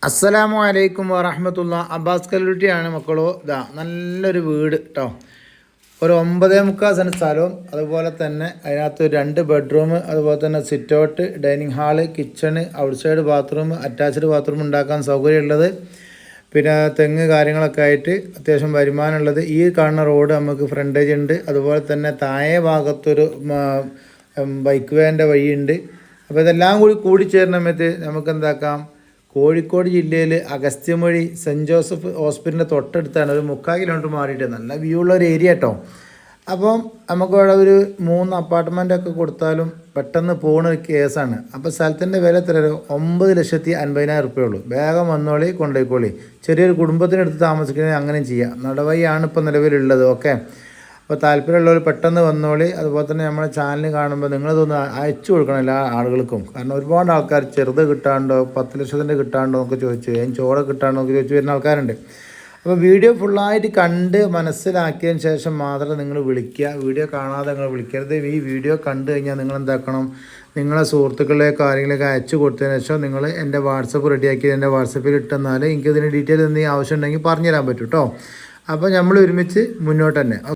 അസ്സലാമു അലൈക്കും വറഹമത്തുള്ള. അബ്ബാസ് കല്ലൂട്ടിയാണ് മക്കളോ. ഇതാ നല്ലൊരു വീട് കേട്ടോ. ഒരു 9.25 സെൻറ്റ് സ്ഥലവും അതുപോലെ തന്നെ അതിനകത്ത് 2 ബെഡ്റൂം, അതുപോലെ തന്നെ sit out, dining hall, kitchen, out side bathroom, attached bathroom ഉണ്ടാക്കാൻ സൗകര്യമുള്ളത്. പിന്നെ തെങ്ങ് കാര്യങ്ങളൊക്കെ ആയിട്ട് അത്യാവശ്യം വരുമാനമുള്ളത്. ഈ കാണുന്ന റോഡ് നമുക്ക് ഫ്രണ്ടേജ് ഉണ്ട്. അതുപോലെ തന്നെ താഴെ ഭാഗത്തൊരു ബൈക്ക് വേൻ്റെ വഴിയുണ്ട്. അപ്പോൾ ഇതെല്ലാം കൂടിച്ചേരുന്ന സമയത്ത് നമുക്ക് എന്താക്കാം, കോഴിക്കോട് ജില്ലയിൽ അഗസ്ത്യമൊഴി സെൻറ്റ് ജോസഫ് ഹോസ്പിറ്റലിൻ്റെ തൊട്ടടുത്താണ്. ഒരു 3/4 കിലോമീറ്റർ മാറിയിട്ട് നല്ല വ്യൂ ഉള്ള ഒരു ഏരിയ കേട്ടോ. അപ്പം നമുക്ക് ഇവിടെ ഒരു 3 അപ്പാർട്ട്മെൻറ്റൊക്കെ കൊടുത്താലും പെട്ടെന്ന് പോകുന്ന ഒരു കേസാണ്. അപ്പോൾ സ്ഥലത്തിൻ്റെ വില എത്ര? 9,50,000 ഉറുപ്പ്യേ. വേഗം വന്നോളി, കൊണ്ടുപോയിക്കോളി. ചെറിയൊരു കുടുംബത്തിനടുത്ത് താമസിക്കുന്നത് അങ്ങനെയും ചെയ്യാം. നടവഴിയാണ് ഇപ്പോൾ നിലവിലുള്ളത്. ഓക്കെ, അപ്പോൾ താല്പര്യമുള്ളവർ പെട്ടെന്ന് വന്നോളി. അതുപോലെ തന്നെ നമ്മുടെ ചാനൽ കാണുമ്പോൾ നിങ്ങളിതൊന്ന് അയച്ചു കൊടുക്കണം എല്ലാ ആളുകൾക്കും. കാരണം ഒരുപാട് ആൾക്കാർ ചെറുത് കിട്ടാണ്ടോ, 10 ലക്ഷത്തിൻ്റെ കിട്ടാണ്ടോ എന്നൊക്കെ ചോദിച്ചു, ചോട കിട്ടാണ്ടോ എന്നൊക്കെ ചോദിച്ചു വരുന്ന ആൾക്കാരുണ്ട്. അപ്പോൾ വീഡിയോ ഫുള്ളായിട്ട് കണ്ട് മനസ്സിലാക്കിയതിന് ശേഷം മാത്രം നിങ്ങൾ വിളിക്കുക. വീഡിയോ കാണാതെ നിങ്ങൾ വിളിക്കരുത്. ഈ വീഡിയോ കണ്ടു കഴിഞ്ഞാൽ നിങ്ങൾ എന്താക്കണം, നിങ്ങളെ സുഹൃത്തുക്കളിലേക്ക് ആരെങ്കിലുമൊക്കെ അയച്ചു കൊടുത്തതിന് ശേഷം നിങ്ങൾ എൻ്റെ വാട്സപ്പ് റെഡിയാക്കി എൻ്റെ വാട്സപ്പിൽ ഇട്ടെന്നാൽ എനിക്കതിന് ഡീറ്റെയിൽ എന്തെങ്കിലും ആവശ്യം ഉണ്ടെങ്കിൽ പറഞ്ഞുതരാൻ പറ്റും കേട്ടോ. അപ്പോൾ നമ്മൾ ഒരുമിച്ച് മുന്നോട്ട് തന്നെ.